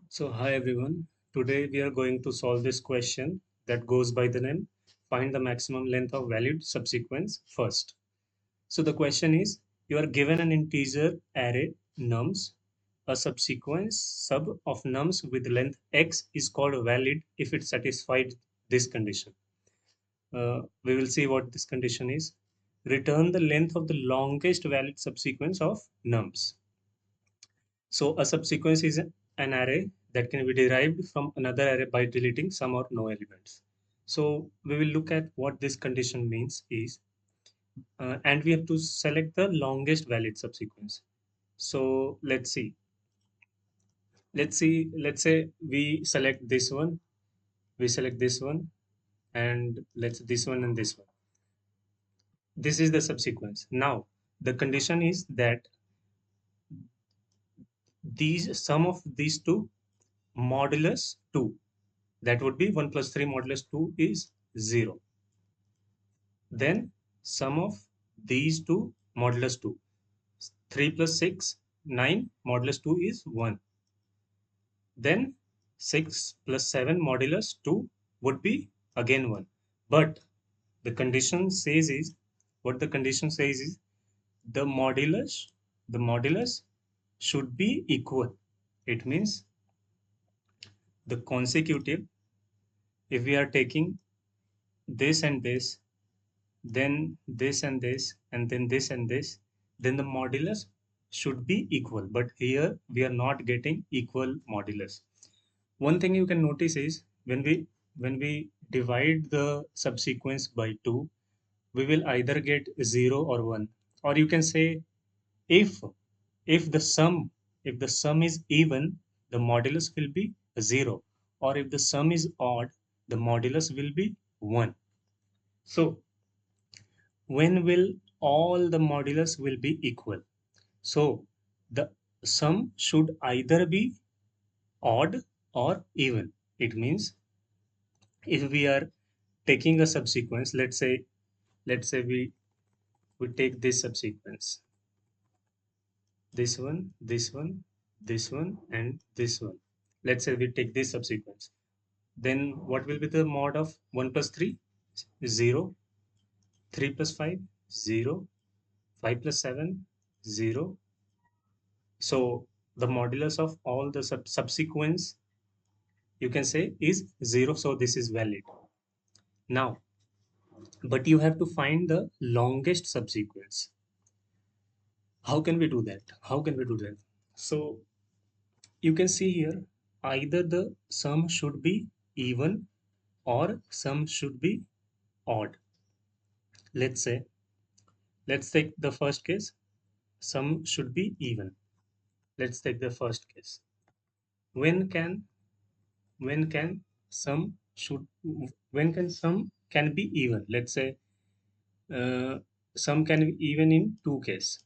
So, hi everyone. Today we are going to solve this question that goes by the name find the maximum length of valid subsequence first. So, the question is you are given an integer array nums. A subsequence sub of nums with length x is called valid if it satisfied this condition. We will see what this condition is. Return the length of the longest valid subsequence of nums. So a subsequence is an array that can be derived from another array by deleting some or no elements. So we will look at what this condition means is, and we have to select the longest valid subsequence. So let's say we select this one, and let's this one and this one. This is the subsequence. Now the condition is that these sum of these two modulus 2, that would be 1 plus 3 modulus 2 is 0. Then sum of these two modulus 2. 3 plus 6, 9 modulus 2 is 1. Then 6 plus 7 modulus 2 would be again 1. But the condition says is, what the condition says is the modulus should be equal. It means the consecutive, if we are taking this and this, then this and this, and then this and this, then the modulus should be equal. But here we are not getting equal modulus. One thing you can notice is when we divide the subsequence by 2, we will either get 0 or 1. Or you can say if if the sum if the sum is even, the modulus will be 0. Or if the sum is odd, the modulus will be 1. So when will all the modulus will be equal? So the sum should either be odd or even. It means if we are taking a subsequence, let's say we take this subsequence, this one, and this one. Let's say we take this subsequence. Then what will be the mod of 1 plus 3? 0. 3 plus 5? 0. 5 plus 7? 0. So the modulus of all the subsequence, you can say, is 0. So this is valid. Now, but you have to find the longest subsequence. How can we do that? How can we do that? So you can see here either the sum should be even or sum should be odd. Let's say, let's take the first case. Sum should be even. Let's take the first case. When can when can sum should when can sum can be even? Let's say uh, sum can be even in two cases,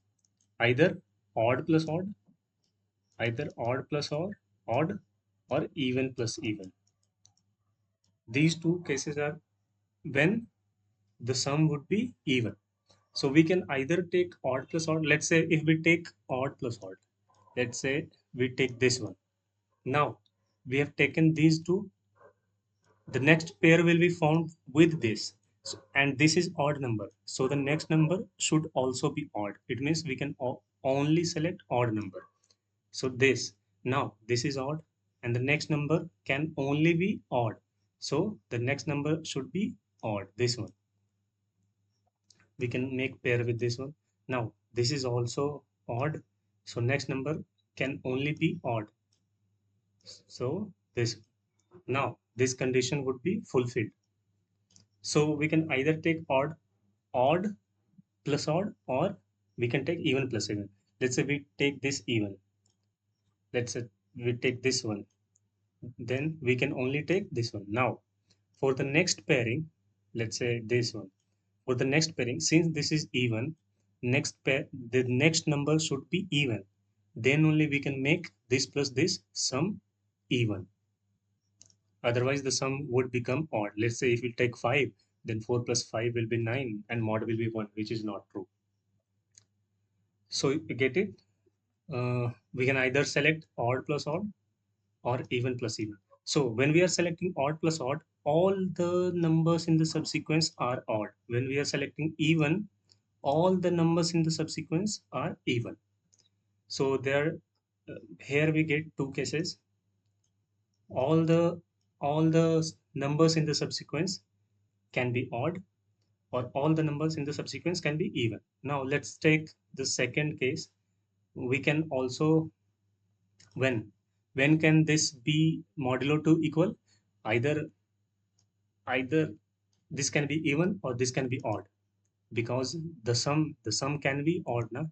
either odd plus odd, either odd plus odd, or even plus even. These two cases are when the sum would be even. So we can either take odd plus odd. Let's say if we take odd plus odd, let's say we take this one. Now we have taken these two, the next pair will be found with this. So, and this is odd number, so the next number should also be odd. It means we can only select odd number. So this, now this is odd, and the next number can only be odd, so the next number should be odd, this one. We can make pair with this one. Now this is also odd, so next number can only be odd, so this. Now this condition would be fulfilled. So we can either take odd plus odd, or we can take even plus even. Let's say we take this even. Let's say we take this one. Then we can only take this one. Now for the next pairing, let's say this one. For the next pairing, since this is even, the next number should be even. Then only we can make this plus this sum even. Otherwise, the sum would become odd. Let's say if we take 5, then 4 plus 5 will be 9 and mod will be 1, which is not true. So you get it? We can either select odd plus odd, or even plus even. So when we are selecting odd plus odd, all the numbers in the subsequence are odd. When we are selecting even, all the numbers in the subsequence are even. So there, here we get two cases. All the numbers in the subsequence can be odd, or all the numbers in the subsequence can be even. Now let's take the second case. We can also, when can this be modulo 2 equal? Either either this can be even or this can be odd, because the sum can be odd now.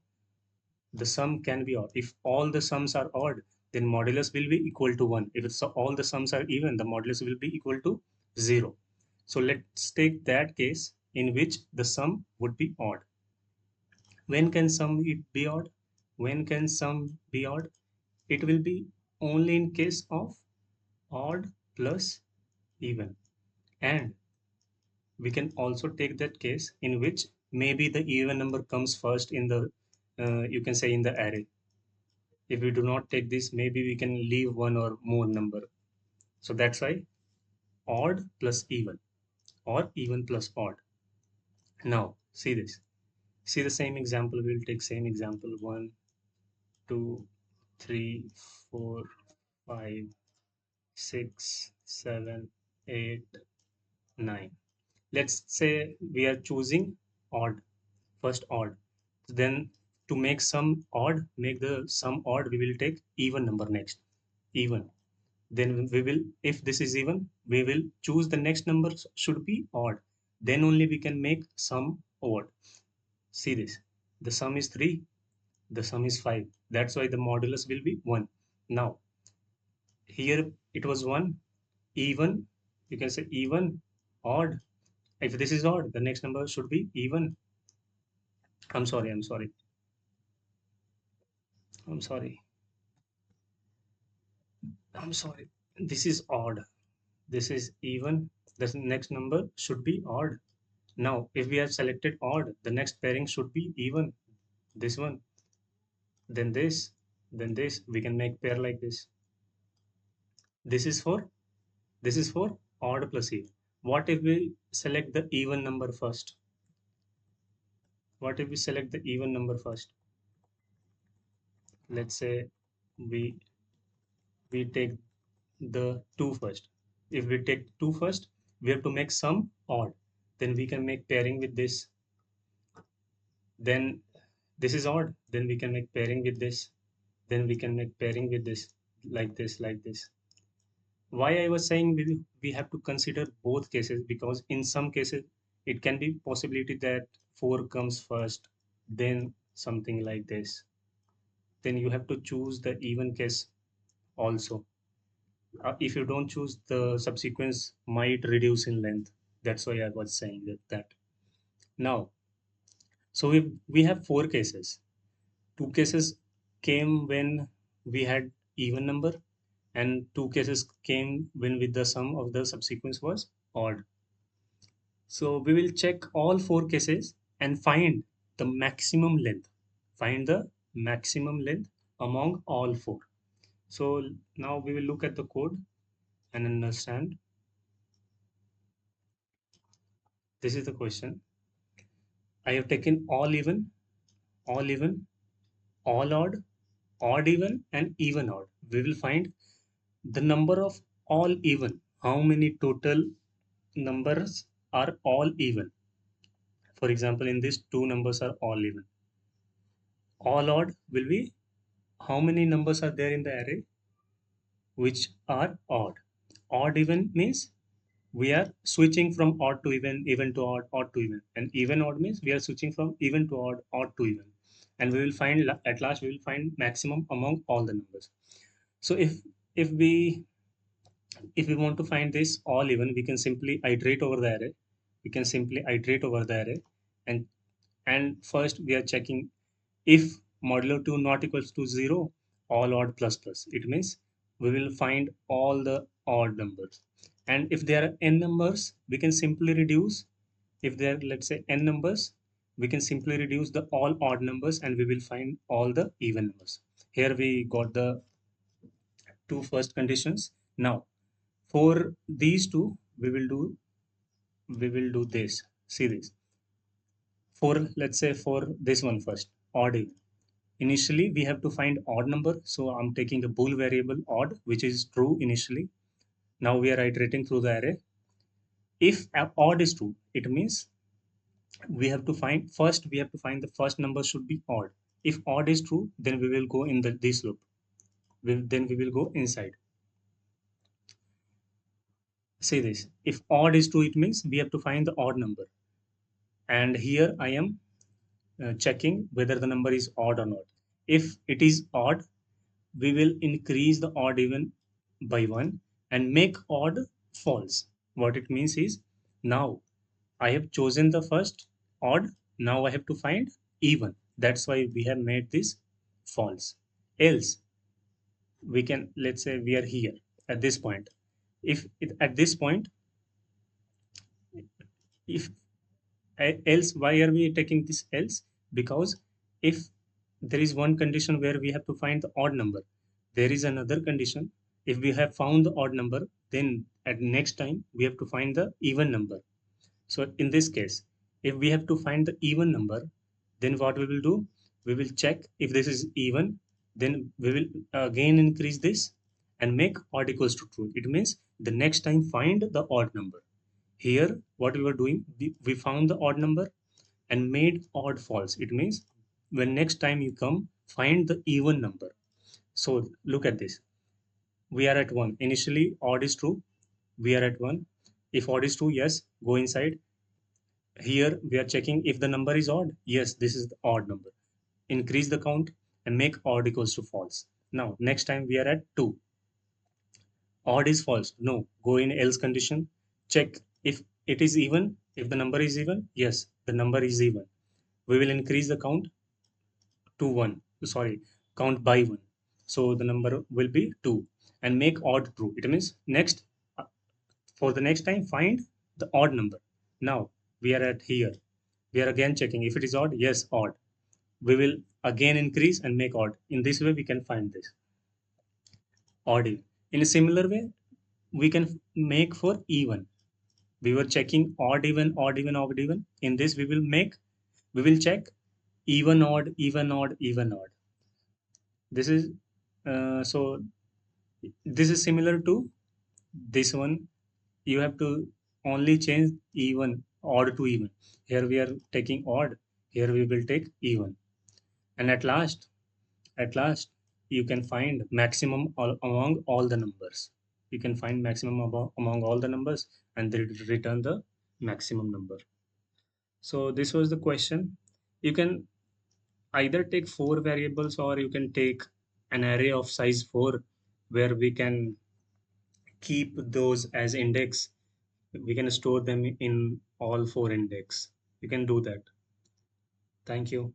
The sum can be odd. If all the sums are odd, then modulus will be equal to 1. If it's all the sums are even, the modulus will be equal to 0. So let's take that case in which the sum would be odd. When can sum be odd? When can sum be odd? It will be only in case of odd plus even. And we can also take that case in which maybe the even number comes first in the, you can say, in the array. If we do not take this, maybe we can leave one or more number. So that's why odd plus even, or even plus odd. Now see this. See the same example. We'll take same example. 1, 2, 3, 4, 5, 6, 7, 8, 9. Let's say we are choosing odd, first odd. Then to make some odd, make the sum odd, we will take even number next. Even. Then we will, if this is even, we will choose the next number should be odd. Then only we can make sum odd. See this. The sum is 3, the sum is 5. That's why the modulus will be 1. Now, here it was 1, even, you can say even, odd. If this is odd, the next number should be even. I'm sorry, I'm sorry. This is odd. This is even. The next number should be odd. Now, if we have selected odd, the next pairing should be even. This one, then this, then this. We can make pair like this. This is for odd plus even. What if we select the even number first? What if we select the even number first? Let's say we we take the 2 first. If we take 2 first, we have to make some odd. Then we can make pairing with this. Then this is odd. Then we can make pairing with this. Then we can make pairing with this, like this, like this. Why I was saying we have to consider both cases, because in some cases it can be possibility that 4 comes first, then something like this. Then you have to choose the even case also. If you don't choose, the subsequence might reduce in length. That's why I was saying that. Now, so we have 4 cases. 2 cases came when we had even number, and 2 cases came when with the sum of the subsequence was odd. So we will check all 4 cases and find the maximum length. Find the maximum length among all 4. So now we will look at the code and understand. This is the question. I have taken all even, all odd, odd even, and even odd. We will find the number of all even. How many total numbers are all even? For example, in this, 2 numbers are all even. All odd will be how many numbers are there in the array which are odd. Odd even means we are switching from odd to even, even to odd, odd to even. And even odd means we are switching from even to odd, odd to even. And we will find, at last, we will find maximum among all the numbers. So if we if we want to find this all even, we can simply iterate over the array. We can simply iterate over the array, and first we are checking if modulo 2 not equals to 0, all odd plus plus. It means we will find all the odd numbers. And if there are n numbers, we can simply reduce. If there are, let's say, n numbers, we can simply reduce the all odd numbers and we will find all the even numbers. Here we got the two first conditions. Now for these two we will do this. See this. For let's say for this one first, odd even. Initially we have to find odd number, so I'm taking a bool variable odd, which is true initially. Now we are iterating through the array. If odd is true, it means we have to find the first number should be odd. If odd is true, then we will go in this loop. Then we will go inside. See this. If odd is true, it means we have to find the odd number. And here I am checking whether the number is odd or not. If it is odd, we will increase the odd even by one and make odd false. What it means is, now I have chosen the first odd. Now I have to find even. That's why we have made this false. Else, we can, let's say we are here at this point. If it, at this point, if else, why are we taking this else? Because if there is one condition where we have to find the odd number, there is another condition. If we have found the odd number, then at next time we have to find the even number. So in this case, if we have to find the even number, then what we will do? We will check if this is even, then we will again increase this and make odd equals to true. It means the next time find the odd number. Here, what we were doing, we found the odd number and made odd false. It means when next time you come, find the even number. So look at this. We are at 1. Initially, odd is true. We are at 1. If odd is true, yes, go inside. Here we are checking if the number is odd. Yes, this is the odd number. Increase the count and make odd equals to false. Now, next time we are at 2. Odd is false. No, go in else condition. Check if it is even. If the number is even, yes, the number is even. We will increase the count to 1. Sorry, count by 1. So the number will be 2 and make odd true. It means next, for the next time, find the odd number. Now we are at here. We are again checking if it is odd. Yes, odd. We will again increase and make odd. In this way, we can find this odd even. In a similar way, we can make for even. We were checking odd even, odd even, odd even. In this, we will check even odd, even odd, even odd. This is so this is similar to this one. You have to only change even, odd to even. Here we are taking odd. Here we will take even. And at last, you can find maximum among all the numbers. You can find maximum among all the numbers and then return the maximum number. So this was the question. You can either take four variables or you can take an array of size 4 where we can keep those as index. We can store them in all 4 index. You can do that. Thank you.